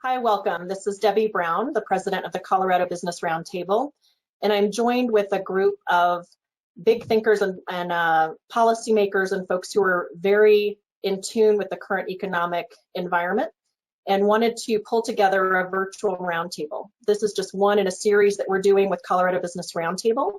Hi, welcome. This is Debbie Brown, the president of the Colorado Business Roundtable, and I'm joined with a group of big thinkers and policymakers and folks who are very in tune with the current economic environment and wanted to pull together a virtual roundtable. This is just one in a series that we're doing with Colorado Business Roundtable,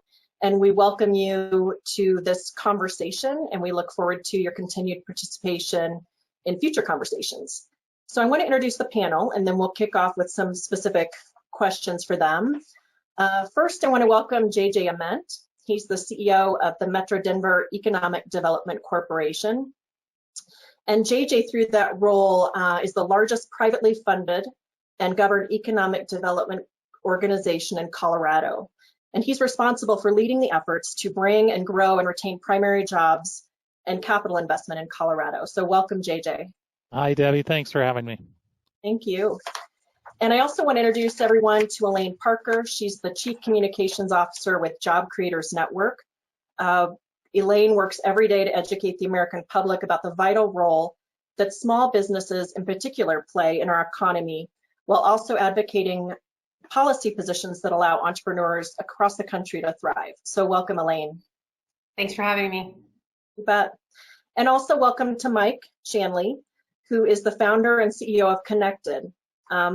and we welcome you to this conversation, and we look forward to your continued participation in future conversations. So I want to introduce the panel, and then we'll kick off with some specific questions for them. First, I want to welcome JJ Ament. He's the CEO of the Metro Denver Economic Development Corporation. And JJ, through that role, is the largest privately funded and governed economic development organization in Colorado. And he's responsible for leading the efforts to bring and grow and retain primary jobs and capital investment in Colorado. So welcome, JJ. Hi, Debbie. Thanks for having me. Thank you. And I also want to introduce everyone to Elaine Parker. She's the Chief Communications Officer with Job Creators Network. Elaine works every day to educate the American public about the vital role that small businesses in particular play in our economy, while also advocating policy positions that allow entrepreneurs across the country to thrive. So welcome, Elaine. Thanks for having me. You bet. And also welcome to Mike Shanley, who is the founder and CEO of Konektid.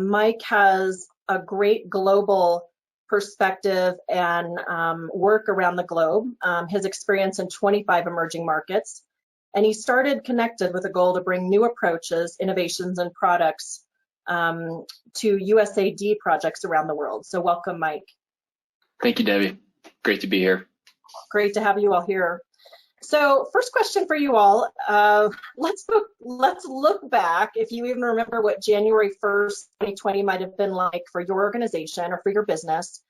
Mike has a great global perspective and work around the globe, his experience in 25 emerging markets. And he started Konektid with a goal to bring new approaches, innovations, and products to USAID projects around the world. So welcome, Mike. Thank you, Debbie. Great to be here. Great to have you all here. So first question for you all, let's look back, if you even remember what January 1st, 2020 might have been like for your organization or for your business.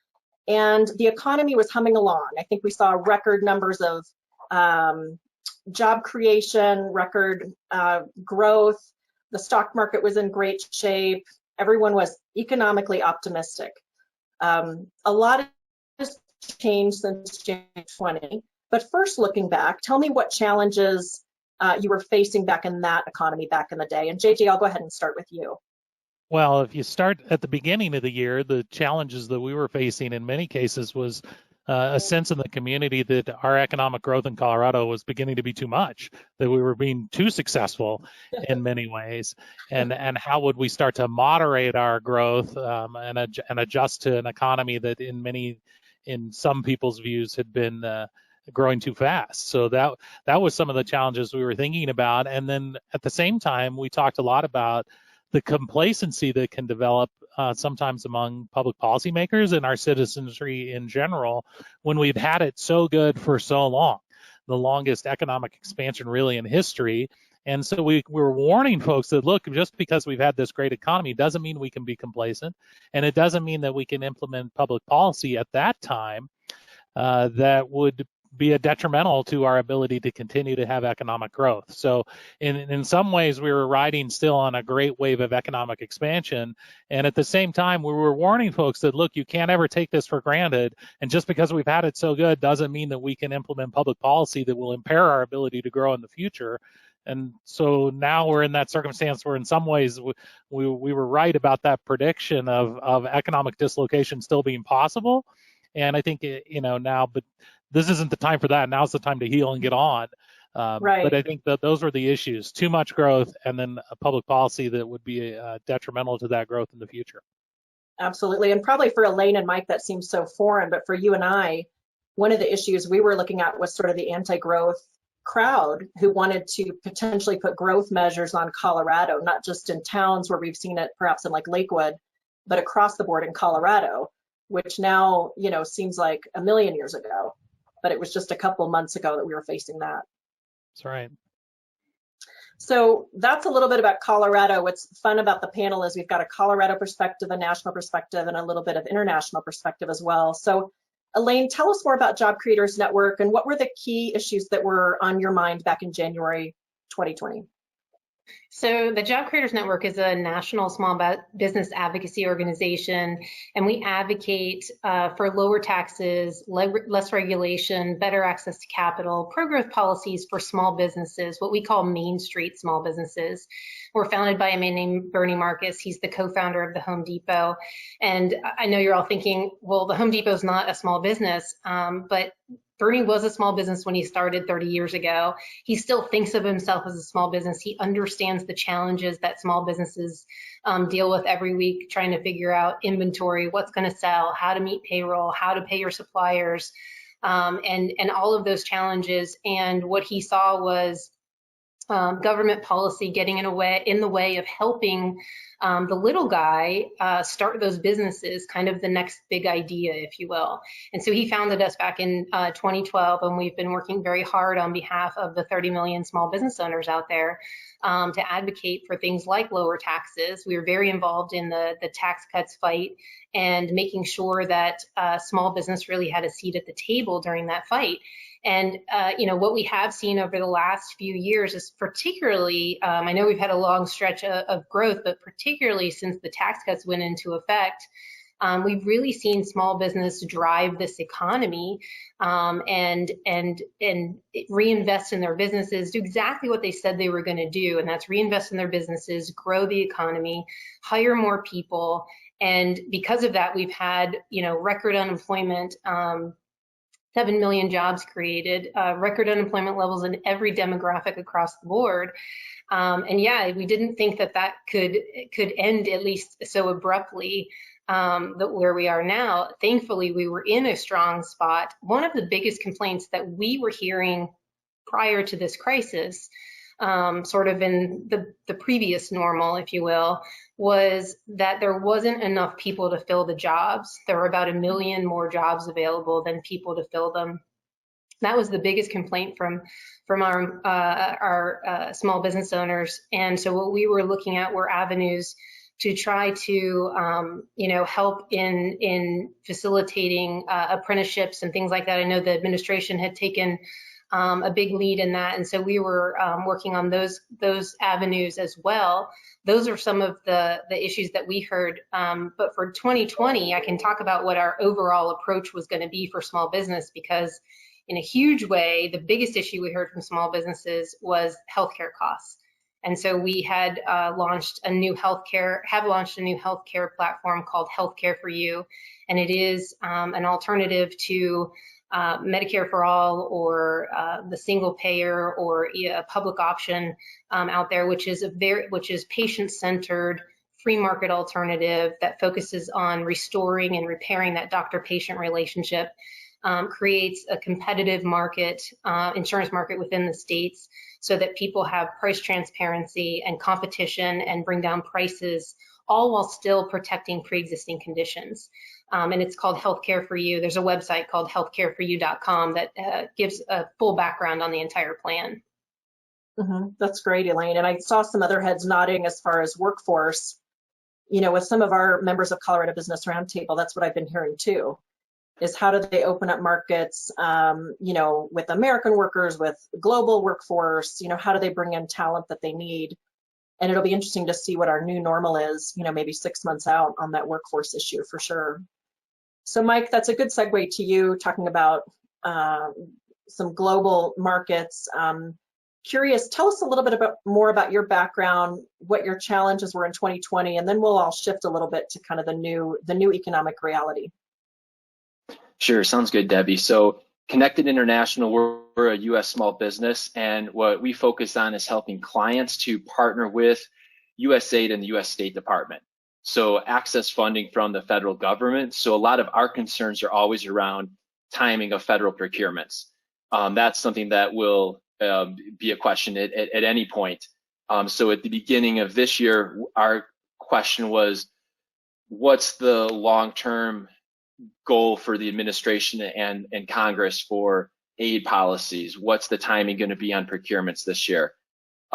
And the economy was humming along. I think we saw record numbers of job creation, record growth. The stock market was in great shape. Everyone was economically optimistic. A lot has changed since January 20. But first, looking back, tell me what challenges you were facing back in that economy back in the day. And JJ, I'll go ahead and start with you. Well, if you start at the beginning of the year, the challenges that we were facing in many cases was a sense in the community that our economic growth in Colorado was beginning to be too much, that we were being too successful in many ways. And how would we start to moderate our growth and adjust to an economy that in some people's views had been growing too fast. So that was some of the challenges we were thinking about. And then at the same time, we talked a lot about the complacency that can develop sometimes among public policymakers and our citizenry in general when we've had it so good for so long, the longest economic expansion really in history. And so we were warning folks that, look, just because we've had this great economy doesn't mean we can be complacent. And it doesn't mean that we can implement public policy at that time that would be detrimental to our ability to continue to have economic growth. So in some ways, we were riding still on a great wave of economic expansion. And at the same time, we were warning folks that, look, you can't ever take this for granted. And just because we've had it so good doesn't mean that we can implement public policy that will impair our ability to grow in the future. And so now we're in that circumstance where in some ways we were right about that prediction of economic dislocation still being possible. And I think, now, but this isn't the time for that. Now's the time to heal and get on. Right. But I think that those were the issues: too much growth, and then a public policy that would be detrimental to that growth in the future. Absolutely, and probably for Elaine and Mike, that seems so foreign. But for you and I, one of the issues we were looking at was sort of the anti-growth crowd who wanted to potentially put growth measures on Colorado, not just in towns where we've seen it, perhaps in like Lakewood, but across the board in Colorado, which now, seems like a million years ago. But it was just a couple months ago that we were facing that. That's right. So that's a little bit about Colorado. What's fun about the panel is we've got a Colorado perspective, a national perspective, and a little bit of international perspective as well. So Elaine, tell us more about Job Creators Network and what were the key issues that were on your mind back in January 2020? So the Job Creators Network is a national small business advocacy organization, and we advocate for lower taxes, less regulation, better access to capital, pro-growth policies for small businesses, what we call Main Street small businesses. We're founded by a man named Bernie Marcus. He's the co-founder of the Home Depot. And I know you're all thinking, well, the Home Depot is not a small business, but Bernie was a small business when he started 30 years ago. He still thinks of himself as a small business. He understands the challenges that small businesses deal with every week, trying to figure out inventory, what's going to sell, how to meet payroll, how to pay your suppliers, and all of those challenges. And what he saw was government policy getting in the way of helping the little guy start those businesses, kind of the next big idea, if you will. And so he founded us back in 2012, and we've been working very hard on behalf of the 30 million small business owners out there to advocate for things like lower taxes. We were very involved in the tax cuts fight and making sure that small business really had a seat at the table during that fight. And, what we have seen over the last few years is particularly, I know we've had a long stretch of growth, but particularly since the tax cuts went into effect, we've really seen small business drive this economy and reinvest in their businesses, do exactly what they said they were going to do, and that's reinvest in their businesses, grow the economy, hire more people. And because of that, we've had, record unemployment, 7 million jobs created, record unemployment levels in every demographic across the board. And yeah, we didn't think that could end, at least so abruptly, where we are now. Thankfully, we were in a strong spot. One of the biggest complaints that we were hearing prior to this crisis, sort of in the previous normal, if you will, was that there wasn't enough people to fill the jobs. There were about 1 million more jobs available than people to fill them. That was the biggest complaint from our small business owners. And so what we were looking at were avenues to try to, help in facilitating apprenticeships and things like that. I know the administration had taken a big lead in that, and so we were working on those avenues as well. Those are some of the issues that we heard. But for 2020, I can talk about what our overall approach was going to be for small business, because in a huge way, the biggest issue we heard from small businesses was healthcare costs. And so we had launched a new healthcare platform called Healthcare for You, and it is an alternative to Medicare for All or the single payer or a public option out there, which is patient-centered, free market alternative that focuses on restoring and repairing that doctor-patient relationship, creates a competitive market, insurance market within the states, so that people have price transparency and competition and bring down prices, all while still protecting pre-existing conditions. And it's called Healthcare for You. There's a website called healthcareforyou.com that gives a full background on the entire plan. Mm-hmm. That's great, Elaine. And I saw some other heads nodding as far as workforce. With some of our members of Colorado Business Roundtable, that's what I've been hearing too, is how do they open up markets, with American workers, with global workforce, how do they bring in talent that they need? And it'll be interesting to see what our new normal is, maybe 6 months out on that workforce issue for sure. So Mike, that's a good segue to you talking about some global markets. Curious, tell us a little bit more about your background, what your challenges were in 2020, and then we'll all shift a little bit to kind of the new economic reality. Sure, sounds good, Debbie. So Konektid International, we're a U.S. small business, and what we focus on is helping clients to partner with USAID and the U.S. State Department. So access funding from the federal government. So a lot of our concerns are always around timing of federal procurements. That's something that will be a question at any point. So at the beginning of this year, our question was, what's the long-term goal for the administration and Congress for aid policies? What's the timing going to be on procurements this year?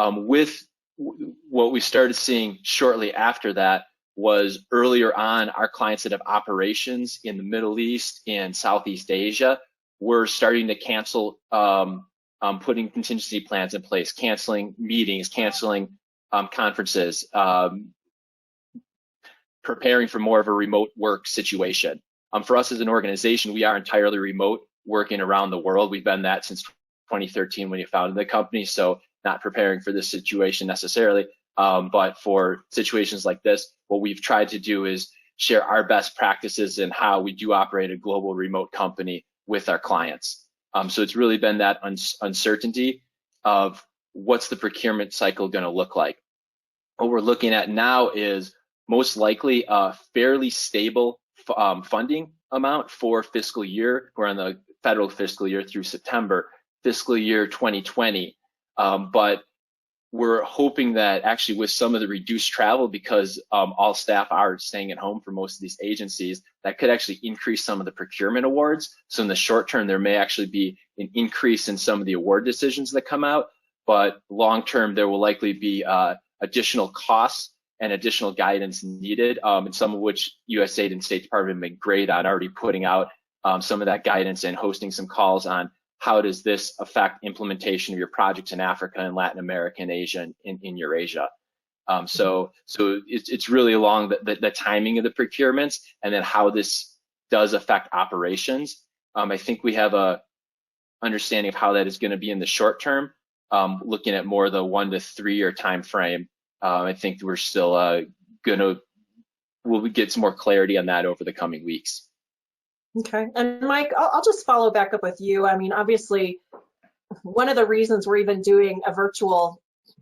With what we started seeing shortly after that was earlier on, our clients that have operations in the Middle East and Southeast Asia were starting to cancel, putting contingency plans in place, canceling meetings, canceling conferences, preparing for more of a remote work situation. For us as an organization, we are entirely remote, working around the world. We've been that since 2013 when you founded the company, so not preparing for this situation necessarily, but for situations like this, what we've tried to do is share our best practices and how we do operate a global remote company with our clients. So it's really been that uncertainty of what's the procurement cycle going to look like. What we're looking at now is most likely a fairly stable funding amount for fiscal year. We're on the federal fiscal year through September, fiscal year 2020. But we're hoping that actually with some of the reduced travel, because all staff are staying at home for most of these agencies, that could actually increase some of the procurement awards. So in the short term, there may actually be an increase in some of the award decisions that come out, but long term, there will likely be additional costs and additional guidance needed, and some of which USAID and State Department have been great on already putting out some of that guidance and hosting some calls on how does this affect implementation of your projects in Africa and Latin America and Asia and in Eurasia. So it's really along the timing of the procurements and then how this does affect operations. I think we have a understanding of how that is going to be in the short term, looking at more the 1 to 3 year time frame. I think we're still we'll get some more clarity on that over the coming weeks. Okay, and Mike, I'll just follow back up with you. I mean, obviously, one of the reasons we're even doing a virtual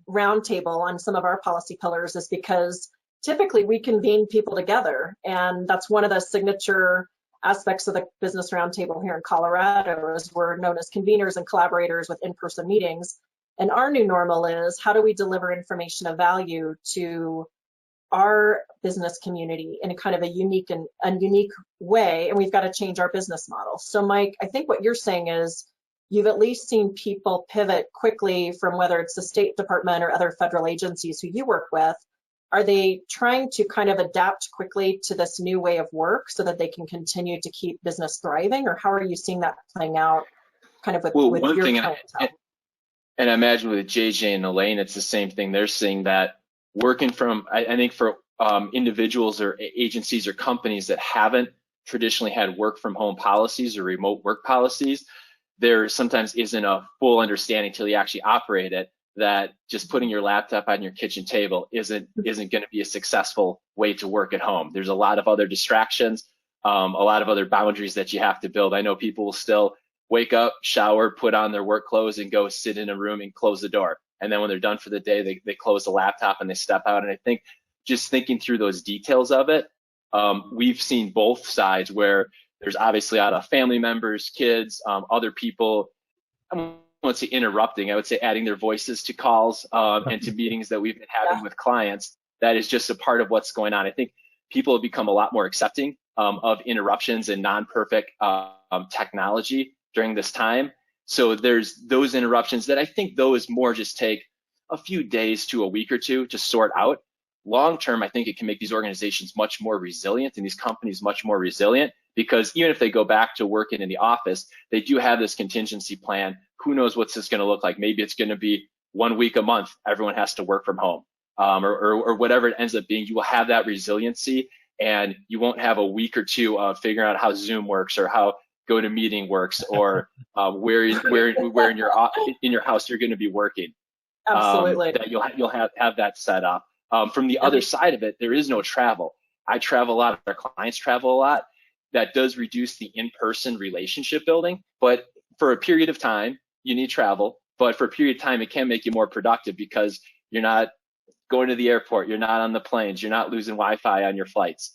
roundtable on some of our policy pillars is because typically we convene people together, and that's one of the signature aspects of the Business Roundtable here in Colorado is we're known as conveners and collaborators with in-person meetings. And our new normal is how do we deliver information of value to our business community in a kind of a unique way, and we've got to change our business model. So Mike, I think what you're saying is you've at least seen people pivot quickly from whether it's the State Department or other federal agencies who you work with. Are they trying to kind of adapt quickly to this new way of work so that they can continue to keep business thriving, or how are you seeing that playing out kind of with your clientele? And I imagine with JJ and Elaine, it's the same thing. They're seeing that working from, I think for individuals or agencies or companies that haven't traditionally had work from home policies or remote work policies, there sometimes isn't a full understanding till you actually operate it that just putting your laptop on your kitchen table isn't going to be a successful way to work at home. There's a lot of other distractions, a lot of other boundaries that you have to build. I know people will still wake up, shower, put on their work clothes and go sit in a room and close the door. And then when they're done for the day, they close the laptop and they step out. And I think just thinking through those details of it, we've seen both sides where there's obviously a lot of family members, kids, other people, I won't say interrupting, I would say adding their voices to calls and to meetings that we've been having with clients. That is just a part of what's going on. I think people have become a lot more accepting of interruptions and non-perfect technology during this time. So there's those interruptions that I think those more just take a few days to a week or two to sort out. Long term, I think it can make these organizations much more resilient and these companies much more resilient, because even if they go back to working in the office, they do have this contingency plan. Who knows what's this going to look like? Maybe it's going to be 1 week a month, everyone has to work from home, or whatever it ends up being. You will have that resiliency, and you won't have a week or two of figuring out how Zoom works or how GoToMeeting works, or where in your house you're going to be working. Absolutely. That you'll have that set up. From the other side of it, there is no travel. I travel a lot. Our clients travel a lot. That does reduce the in-person relationship building. But for a period of time, you need travel. But for a period of time, it can make you more productive because you're not going to the airport. You're not on the planes. You're not losing Wi-Fi on your flights.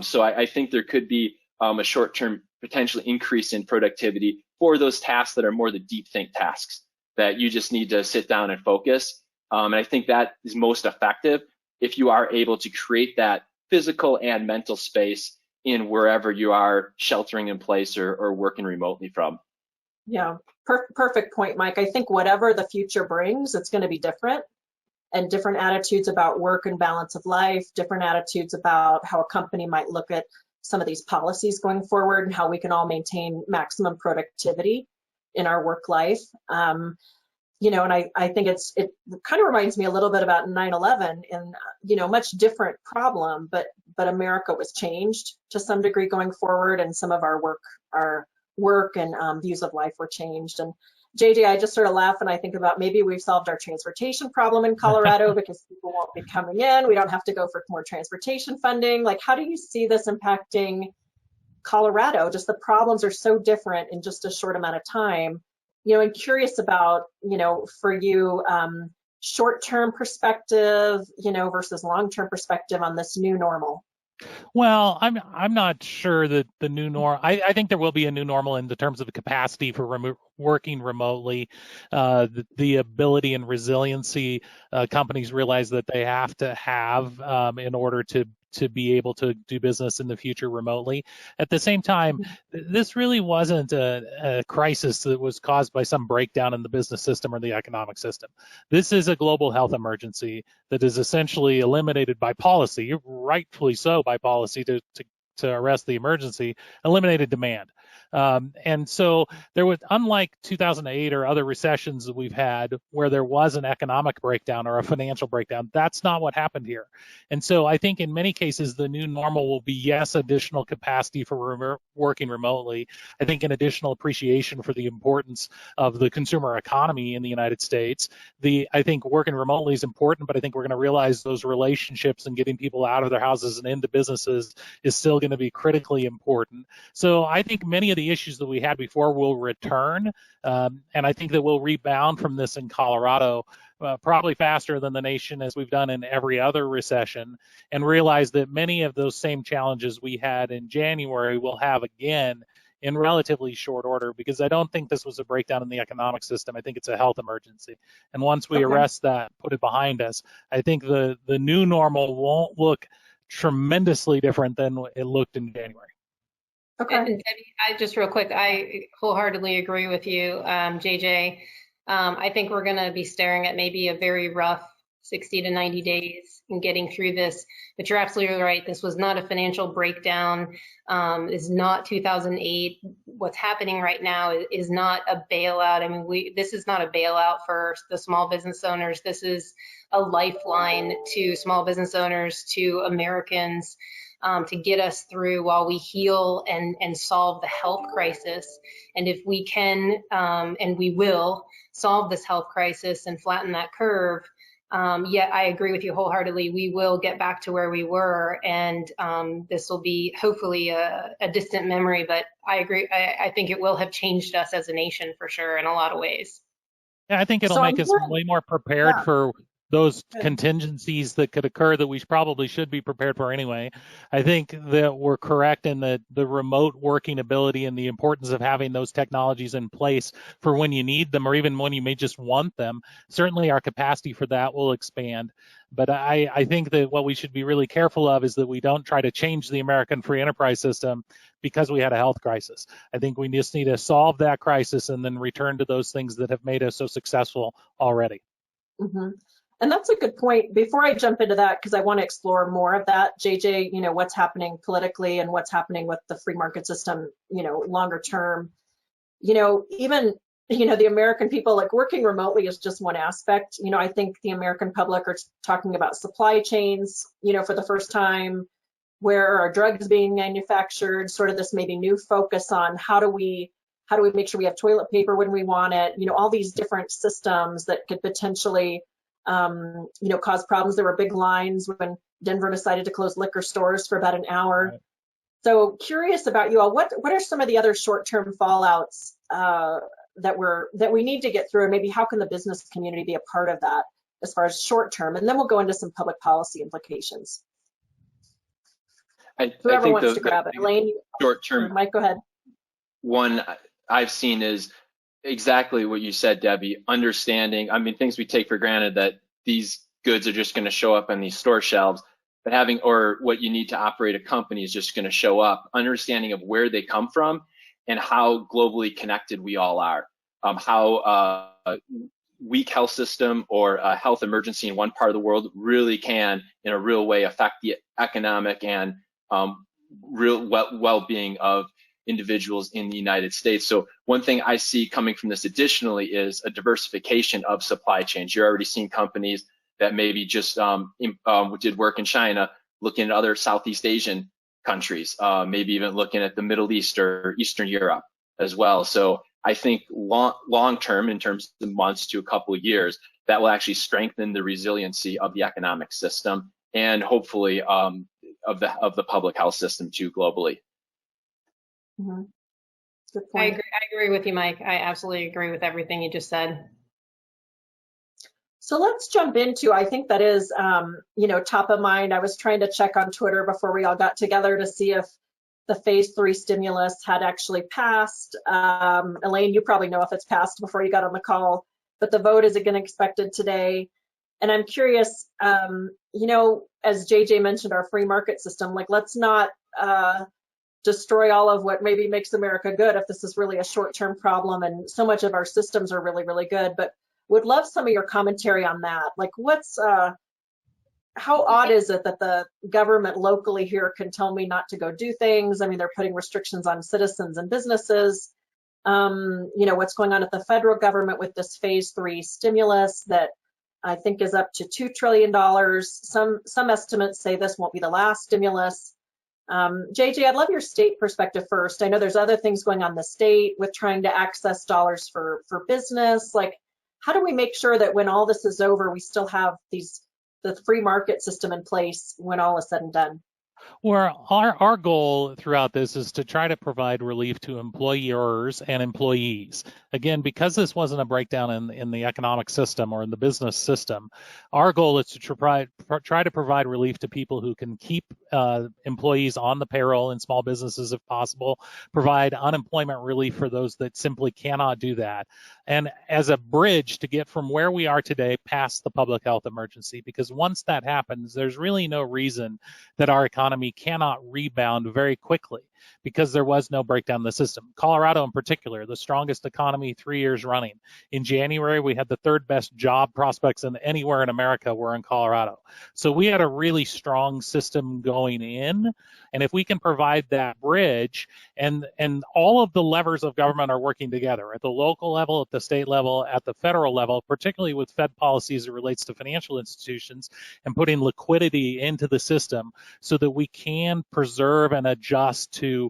So I think there could be a short-term potential increase in productivity for those tasks that are more the deep think tasks that you just need to sit down and focus. And I think that is most effective if you are able to create that physical and mental space in wherever you are sheltering in place or working remotely from. Yeah, perfect point, Mike. I think whatever the future brings, it's going to be different, and different attitudes about work and balance of life, different attitudes about how a company might look at some of these policies going forward and how we can all maintain maximum productivity in our work life. and I think it kind of reminds me a little bit about 9/11 and, much different problem, but America was changed to some degree going forward, and some of our work and views of life were changed. And JJ, I just sort of laugh and I think about maybe we've solved our transportation problem in Colorado because people won't be coming in. We don't have to go for more transportation funding. Like, how do you see this impacting Colorado? Just the problems are so different in just a short amount of time. And curious about, for you, short-term perspective, versus long-term perspective on this new normal. Well, I'm not sure that the new normal. I think there will be a new normal in the terms of the capacity for working remotely, the ability and resiliency companies realize that they have to have in order to be able to do business in the future remotely. At the same time, this really wasn't a crisis that was caused by some breakdown in the business system or the economic system. This is a global health emergency that is essentially eliminated by policy, rightfully so by policy to arrest the emergency, eliminated demand. And so there was, unlike 2008 or other recessions that we've had where there was an economic breakdown or a financial breakdown, that's not what happened here. And so I think in many cases, the new normal will be, yes, additional capacity for working remotely. I think an additional appreciation for the importance of the consumer economy in the United States. I think working remotely is important, but I think we're going to realize those relationships and getting people out of their houses and into businesses is still going to be critically important. So I think many of the issues that we had before will return, and I think that we'll rebound from this in Colorado probably faster than the nation, as we've done in every other recession, and realize that many of those same challenges we had in January we'll have again in relatively short order, because I don't think this was a breakdown in the economic system. I think it's a health emergency. And once we arrest that, put it behind us, I think the new normal won't look tremendously different than it looked in January. Okay. And Debbie, I just real quick, I wholeheartedly agree with you, JJ. I think we're going to be staring at maybe a very rough 60 to 90 days in getting through this. But you're absolutely right. This was not a financial breakdown. It's not 2008. What's happening right now is not a bailout. I mean, this is not a bailout for the small business owners. This is a lifeline to small business owners, to Americans, to get us through while we heal and solve the health crisis. And if we can, and we will, solve this health crisis and flatten that curve, yet I agree with you wholeheartedly, we will get back to where we were, and this will be hopefully a distant memory, but I agree, I think it will have changed us as a nation for sure in a lot of ways. Yeah, I think it'll make us way more prepared for those contingencies that could occur that we probably should be prepared for anyway. I think that we're correct in the remote working ability and the importance of having those technologies in place for when you need them or even when you may just want them. Certainly our capacity for that will expand. But I think that what we should be really careful of is that we don't try to change the American free enterprise system because we had a health crisis. I think we just need to solve that crisis and then return to those things that have made us so successful already. Mm-hmm. And that's a good point. Before I jump into that, because I want to explore more of that, JJ, what's happening politically and what's happening with the free market system, longer term, even, the American people, like working remotely is just one aspect. I think the American public are talking about supply chains, for the first time, where are drugs being manufactured, sort of this maybe new focus on how do we make sure we have toilet paper when we want it, all these different systems that could potentially cause problems. There were big lines when Denver decided to close liquor stores for about an hour. Right. So curious about you all, what are some of the other short-term fallouts that we need to get through, and maybe how can the business community be a part of that as far as short-term? And then we'll go into some public policy implications. Whoever wants to grab it. Elaine, short-term. Mike, go ahead. One I've seen is exactly what you said, Debbie, understanding, things we take for granted that these goods are just going to show up on these store shelves, but or what you need to operate a company is just going to show up, understanding of where they come from and how globally connected we all are, how a weak health system or a health emergency in one part of the world really can, in a real way, affect the economic and real well-being of individuals in the United States. So one thing I see coming from this additionally is a diversification of supply chains. You're already seeing companies that maybe just did work in China, looking at other Southeast Asian countries, maybe even looking at the Middle East or Eastern Europe as well. So I think long term, in terms of months to a couple of years, that will actually strengthen the resiliency of the economic system and hopefully of the public health system too globally. Mm-hmm. Good point. I agree with you, Mike. I absolutely agree with everything you just said. So let's jump into, I think that is, top of mind. I was trying to check on Twitter before we all got together to see if the phase 3 stimulus had actually passed. Elaine, you probably know if it's passed before you got on the call, but the vote is again expected today. And I'm curious, as JJ mentioned, our free market system, like let's not destroy all of what maybe makes America good if this is really a short-term problem, and so much of our systems are really, really good. But would love some of your commentary on that. Like how odd is it that the government locally here can tell me not to go do things? I mean, they're putting restrictions on citizens and businesses. What's going on at the federal government with this phase 3 stimulus that I think is up to $2 trillion. Some estimates say this won't be the last stimulus. JJ, I'd love your state perspective first. I know there's other things going on in the state with trying to access dollars for business. Like, how do we make sure that when all this is over, we still have the free market system in place when all is said and done? Well, our goal throughout this is to try to provide relief to employers and employees. Again, because this wasn't a breakdown in the economic system or in the business system, our goal is to try to provide relief to people who can keep employees on the payroll in small businesses if possible, provide unemployment relief for those that simply cannot do that, and as a bridge to get from where we are today past the public health emergency. Because once that happens, there's really no reason that our economy cannot rebound very quickly, because there was no breakdown in the system. Colorado in particular, the strongest economy 3 years running. In January, we had the 3rd best job prospects in anywhere in America were in Colorado. So we had a really strong system going in. And if we can provide that bridge, and all of the levers of government are working together at the local level, at the state level, at the federal level, particularly with Fed policies that relates to financial institutions and putting liquidity into the system so that we can preserve and adjust to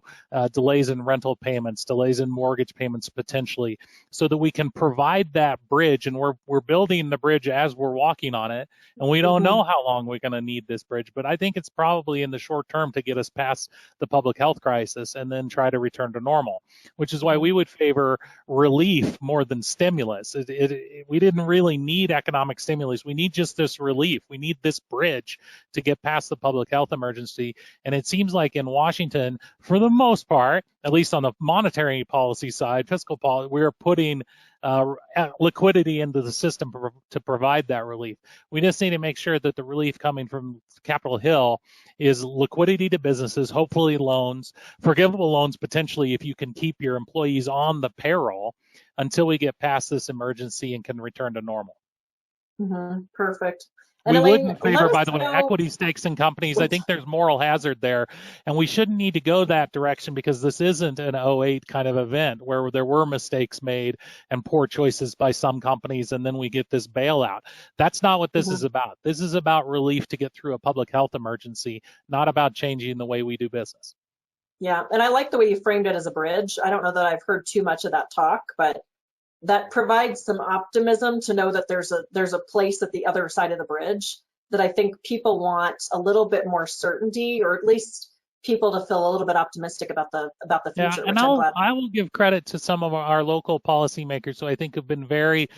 delays in rental payments, delays in mortgage payments potentially, so that we can provide that bridge. And we're building the bridge as we're walking on it, and we don't know how long we're going to need this bridge, but I think it's probably in the short term to get us past the public health crisis and then try to return to normal, which is why we would favor relief more than stimulus. We didn't really need economic stimulus. We need just this relief. We need this bridge to get past the public health emergency. And it seems like in Washington, for the most part, at least on the monetary policy side, fiscal policy, we're putting liquidity into the system to provide that relief. We just need to make sure that the relief coming from Capitol Hill is liquidity to businesses, hopefully loans, forgivable loans potentially if you can keep your employees on the payroll until we get past this emergency and can return to normal. Perfect. And we Elaine, wouldn't favor, by the way, equity stakes in companies. I think there's moral hazard there, and we shouldn't need to go that direction, because this isn't an 08 kind of event where there were mistakes made and poor choices by some companies, and then we get this bailout. That's not what this is about. This is about relief to get through a public health emergency, not about changing the way we do business. Yeah, and I like the way you framed it as a bridge. I don't know that I've heard too much of that talk, but that provides some optimism to know that there's a place at the other side of the bridge, that I think people want a little bit more certainty, or at least people to feel a little bit optimistic about the future. Yeah, and I will give credit to some of our local policymakers who I think have been very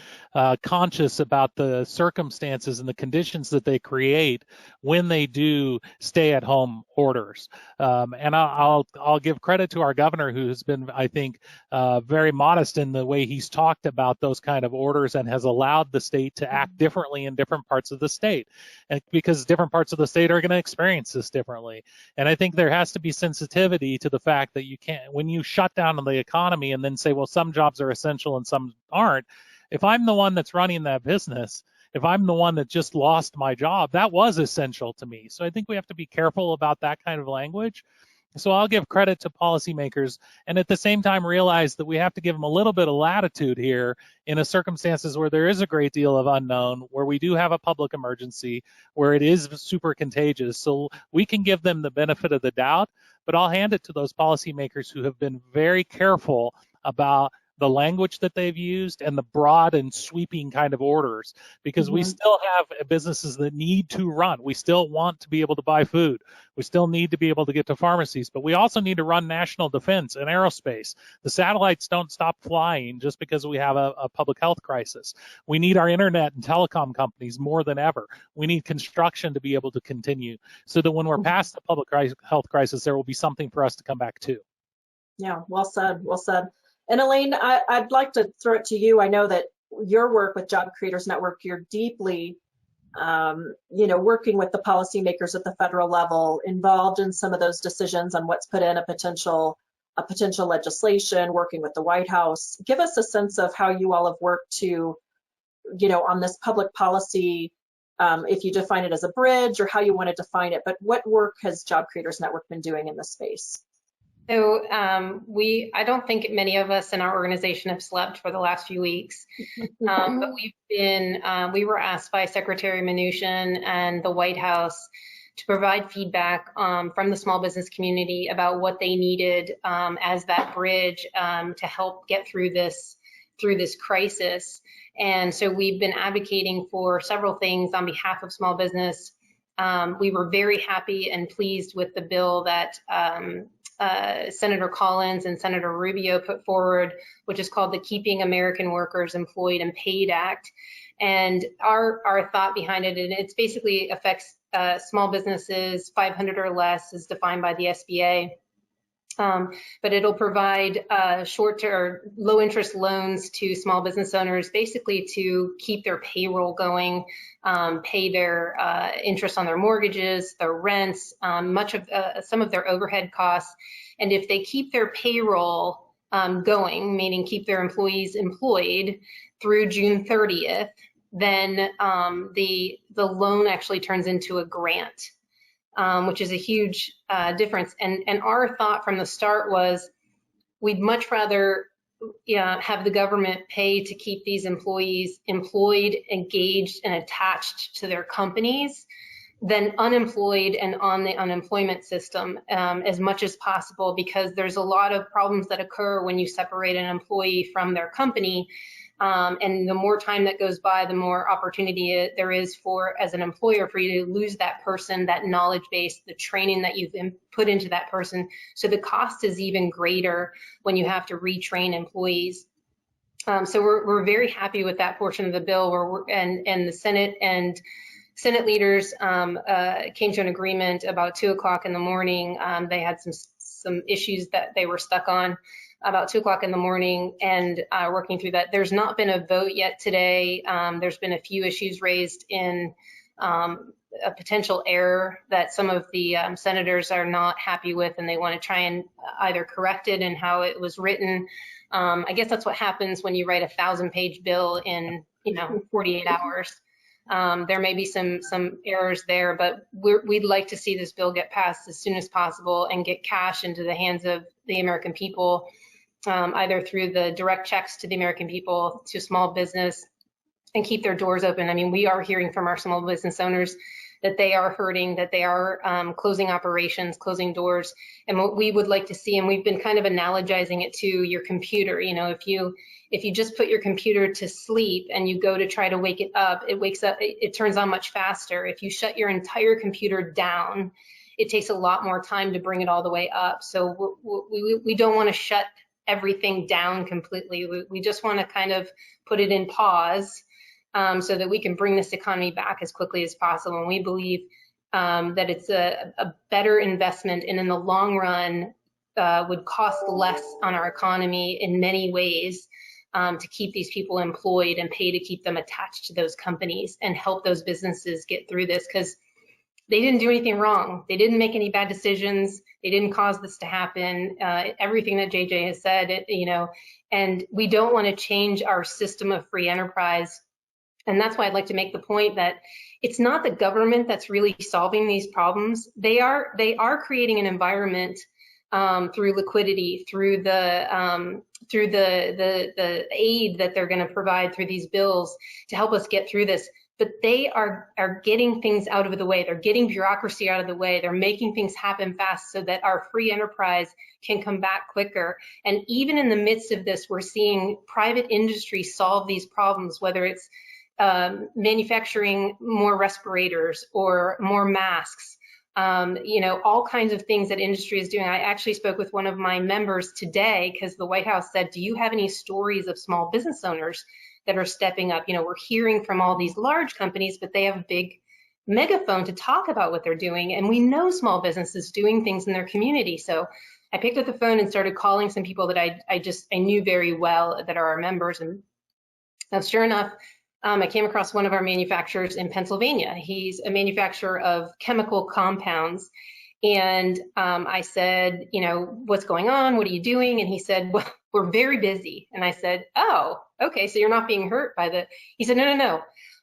conscious about the circumstances and the conditions that they create when they do stay-at-home orders. And I'll give credit to our governor, who has been, I think, very modest in the way he's talked about those kind of orders and has allowed the state to act differently in different parts of the state, and because different parts of the state are going to experience this differently. And I think there has to be sensitivity to the fact that you can't, when you shut down the economy and then say, well, some jobs are essential and some aren't. If I'm the one that's running that business, if I'm the one that just lost my job, that was essential to me. So I think we have to be careful about that kind of language. So I'll give credit to policymakers and at the same time realize that we have to give them a little bit of latitude here in a circumstances where there is a great deal of unknown, where we do have a public emergency, where it is super contagious. So we can give them the benefit of the doubt, but I'll hand it to those policymakers who have been very careful about the language that they've used and the broad and sweeping kind of orders, because we still have businesses that need to run. We still want to be able to buy food. We still need to be able to get to pharmacies, but we also need to run national defense and aerospace. The satellites don't stop flying just because we have a public health crisis. We need our internet and telecom companies more than ever. We need construction to be able to continue so that when we're past the public health crisis, there will be something for us to come back to. Yeah, well said, well said. And Elaine, I'd like to throw it to you. I know that your work with Job Creators Network, you're deeply, working with the policymakers at the federal level, involved in some of those decisions on what's put in a potential legislation, working with the White House. Give us a sense of how you all have worked to, on this public policy, if you define it as a bridge or how you want to define it, but what work has Job Creators Network been doing in this space? So I don't think many of us in our organization have slept for the last few weeks, but we were asked by Secretary Mnuchin and the White House to provide feedback from the small business community about what they needed as that bridge to help get through this crisis. And so we've been advocating for several things on behalf of small business. We were very happy and pleased with the bill that Senator Collins and Senator Rubio put forward, which is called the Keeping American Workers Employed and Paid Act. And our thought behind it, and it's basically affects small businesses, 500 or less is defined by the SBA. But it'll provide short or low interest loans to small business owners, basically to keep their payroll going, pay their interest on their mortgages, their rents, some of their overhead costs. And if they keep their payroll going, meaning keep their employees employed through June 30th, then the loan actually turns into a grant. Which is a huge difference. And our thought from the start was we'd much rather have the government pay to keep these employees employed, engaged, and attached to their companies than unemployed and on the unemployment system as much as possible, because there's a lot of problems that occur when you separate an employee from their company. And the more time that goes by, the more opportunity there is for, as an employer, for you to lose that person, that knowledge base, the training that you've put into that person. So the cost is even greater when you have to retrain employees. So we're very happy with that portion of the bill, and the Senate leaders came to an agreement about 2 o'clock in the morning. They had some issues that they were stuck on about 2 o'clock in the morning, and working through that. There's not been a vote yet today. There's been a few issues raised in a potential error that some of the senators are not happy with, and they want to try and either correct it in how it was written. I guess that's what happens when you write a 1,000-page bill in 48 hours. There may be some errors there, but we'd like to see this bill get passed as soon as possible and get cash into the hands of the American people, either through the direct checks to the American people, to small business, and keep their doors open. I mean, we are hearing from our small business owners that they are hurting, that they are closing operations, closing doors. And what we would like to see, and we've been kind of analogizing it to your computer. If you just put your computer to sleep and you go to try to wake it up, it wakes up, it turns on much faster. If you shut your entire computer down, it takes a lot more time to bring it all the way up. So we don't want to shut everything down completely. We just want to kind of put it in pause so that we can bring this economy back as quickly as possible. And we believe that it's a better investment, and in the long run would cost less on our economy in many ways to keep these people employed and pay to keep them attached to those companies and help those businesses get through this, because they didn't do anything wrong. They didn't make any bad decisions. They didn't cause this to happen. Everything that JJ has said, and we don't want to change our system of free enterprise. And that's why I'd like to make the point that it's not the government that's really solving these problems. They are creating an environment through liquidity, through the aid that they're going to provide through these bills to help us get through this. But they are getting things out of the way. They're getting bureaucracy out of the way. They're making things happen fast so that our free enterprise can come back quicker. And even in the midst of this, we're seeing private industry solve these problems, whether it's manufacturing more respirators or more masks, all kinds of things that industry is doing. I actually spoke with one of my members today because the White House said, do you have any stories of small business owners that are stepping up? We're hearing from all these large companies, but they have a big megaphone to talk about what they're doing. And we know small businesses doing things in their community. So I picked up the phone and started calling some people that I knew very well that are our members. And sure enough, I came across one of our manufacturers in Pennsylvania. He's a manufacturer of chemical compounds. And I said, what's going on? What are you doing? And he said, well, we're very busy. And I said, oh, okay, so you're not being hurt by the, he said, no.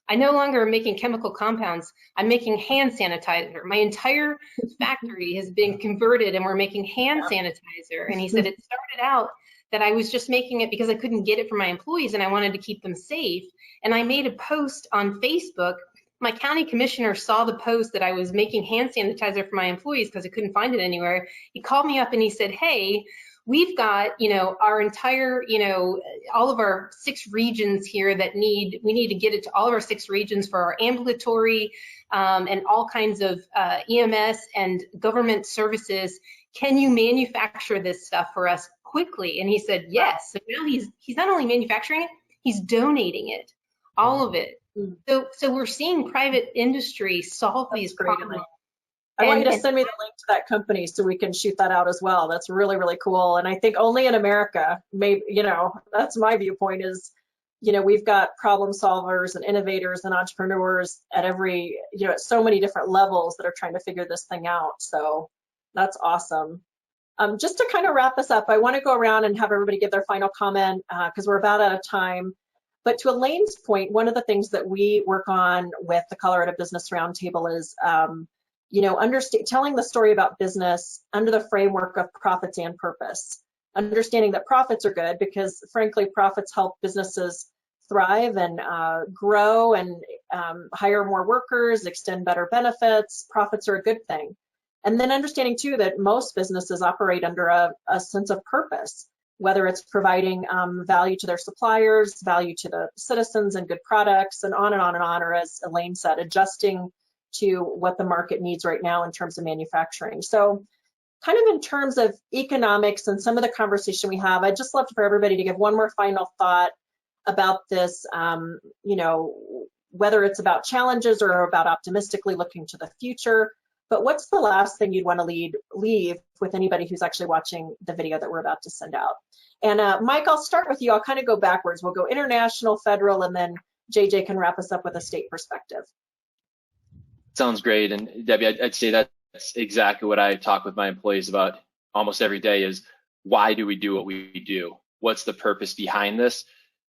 I no longer am making chemical compounds. I'm making hand sanitizer. My entire factory has been converted and we're making hand sanitizer. And he said, it started out that I was just making it because I couldn't get it for my employees and I wanted to keep them safe. And I made a post on Facebook. My county commissioner saw the post that I was making hand sanitizer for my employees because I couldn't find it anywhere. He called me up and he said, hey, we've got, our entire, all of our 6 regions here that we need to get it to all of our 6 regions for our ambulatory and all kinds of EMS and government services. Can you manufacture this stuff for us quickly? And he said, yes. So now he's not only manufacturing it, he's donating it, all of it. So we're seeing private industry solve these problems. I want you to send me the link to that company so we can shoot that out as well. That's really, really cool. And I think only in America, maybe, that's my viewpoint is, we've got problem solvers and innovators and entrepreneurs at every, at so many different levels that are trying to figure this thing out. So that's awesome. Just to kind of wrap us up, I want to go around and have everybody give their final comment because we're about out of time. But to Elaine's point, one of the things that we work on with the Colorado Business Roundtable is, telling the story about business under the framework of profits and purpose. Understanding that profits are good because, frankly, profits help businesses thrive and grow and hire more workers, extend better benefits. Profits are a good thing. And then understanding, too, that most businesses operate under a sense of purpose, whether it's providing value to their suppliers, value to the citizens and good products, and on and on and on, or as Elaine said, adjusting to what the market needs right now in terms of manufacturing. So kind of in terms of economics and some of the conversation we have, I'd just love for everybody to give one more final thought about this, whether it's about challenges or about optimistically looking to the future. But what's the last thing you'd want to leave with anybody who's actually watching the video that we're about to send out? And Mike, I'll start with you. I'll kind of go backwards. We'll go international, federal, and then JJ can wrap us up with a state perspective. Sounds great. And Debbie, I'd say that's exactly what I talk with my employees about almost every day is why do we do what we do? What's the purpose behind this?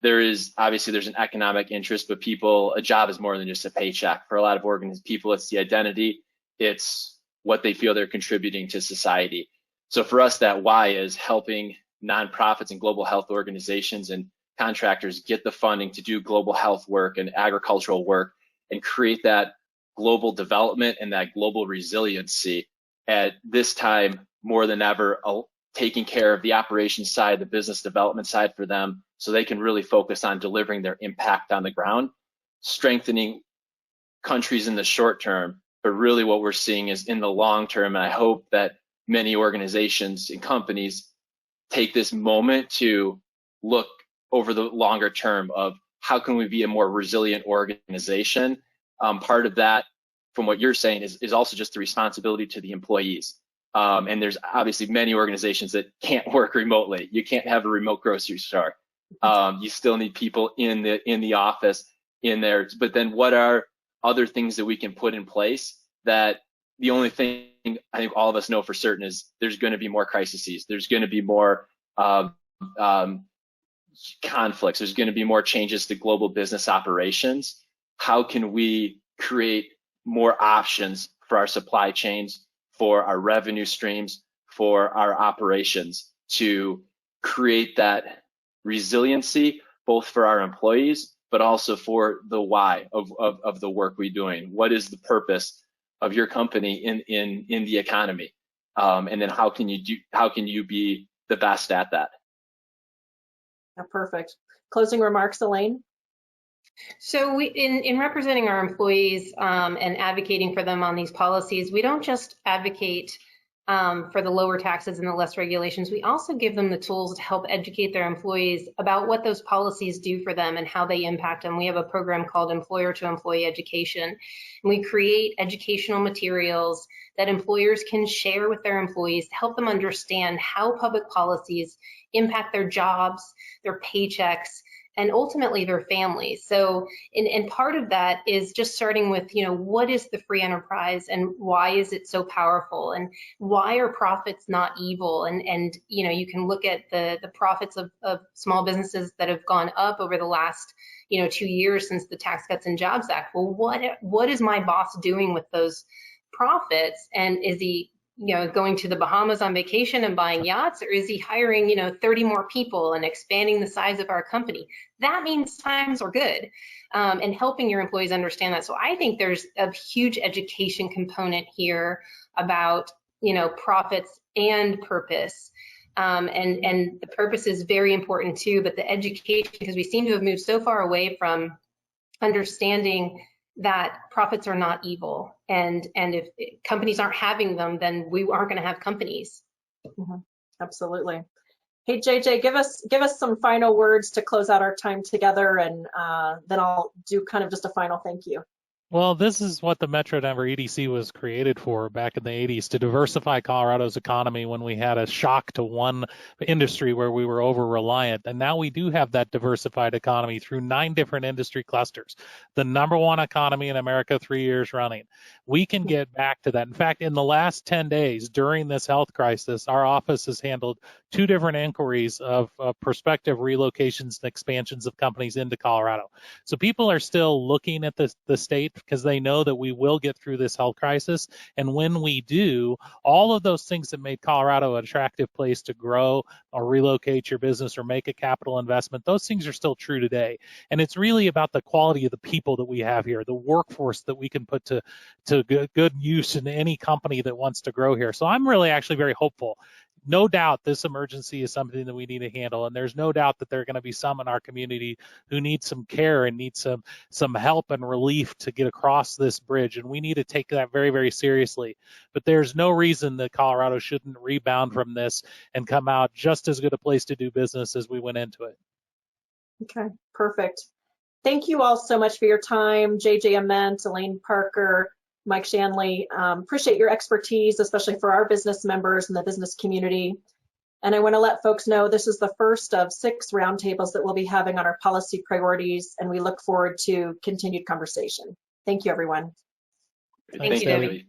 There's an economic interest, but a job is more than just a paycheck. For a lot of people, it's the identity. It's what they feel they're contributing to society. So for us, that why is helping nonprofits and global health organizations and contractors get the funding to do global health work and agricultural work and create that global development and that global resiliency at this time more than ever, taking care of the operations side, the business development side for them so they can really focus on delivering their impact on the ground, strengthening countries in the short term. But really what we're seeing is in the long term, and I hope that many organizations and companies take this moment to look over the longer term of how can we be a more resilient organization. Part of that, from what you're saying, is also just the responsibility to the employees. And there's obviously many organizations that can't work remotely. You can't have a remote grocery store. You still need people in the office in there. But then what are other things that we can put in place that the only thing I think all of us know for certain is there's going to be more crises. There's going to be more conflicts. There's going to be more changes to global business operations. How can we create more options for our supply chains, for our revenue streams, for our operations to create that resiliency, both for our employees, but also for the why of the work we're doing. What is the purpose of your company in the economy? And then how can you be the best at that? Yeah, perfect. Closing remarks, Elaine? So in representing our employees and advocating for them on these policies, we don't just advocate for the lower taxes and the less regulations. We also give them the tools to help educate their employees about what those policies do for them and how they impact them. We have a program called Employer to Employee Education. And we create educational materials that employers can share with their employees to help them understand how public policies impact their jobs, their paychecks, and ultimately their families. So, and part of that is just starting with, what is the free enterprise and why is it so powerful, and why are profits not evil? And you can look at the profits of small businesses that have gone up over the last 2 years since the Tax Cuts and Jobs Act. Well, what is my boss doing with those profits? And is he going to the Bahamas on vacation and buying yachts, or is he hiring 30 more people and expanding the size of our company? That means times are good, and helping your employees understand that. So I think there's a huge education component here about profits and purpose, and the purpose is very important too, but the education, because we seem to have moved so far away from understanding that profits are not evil, and if companies aren't having them, then we aren't going to have companies. Mm-hmm. Absolutely. Hey, JJ, give us some final words to close out our time together, and then I'll do kind of just a final thank you. Well, this is what the Metro Denver EDC was created for back in the 80s, to diversify Colorado's economy when we had a shock to one industry where we were over-reliant. And now we do have that diversified economy through 9 different industry clusters, the #1 economy in America 3 years running. We can get back to that. In fact, in the last 10 days during this health crisis, our office has handled 2 different inquiries of prospective relocations and expansions of companies into Colorado. So people are still looking at the state, because they know that we will get through this health crisis. And when we do, all of those things that made Colorado an attractive place to grow or relocate your business or make a capital investment, those things are still true today. And it's really about the quality of the people that we have here, the workforce that we can put to good use in any company that wants to grow here. So I'm really actually very hopeful. No doubt this emergency is something that we need to handle, and there's no doubt that there are going to be some in our community who need some care and need some help and relief to get across this bridge, and we need to take that very, very seriously. But there's no reason that Colorado shouldn't rebound from this and come out just as good a place to do business as we went into it. Okay, perfect. Thank you all so much for your time, JJ Ament, Elaine Parker, Mike Shanley. Appreciate your expertise, especially for our business members and the business community. And I want to let folks know this is the first of 6 roundtables that we'll be having on our policy priorities, and we look forward to continued conversation. Thank you, everyone. Thank you, Debbie.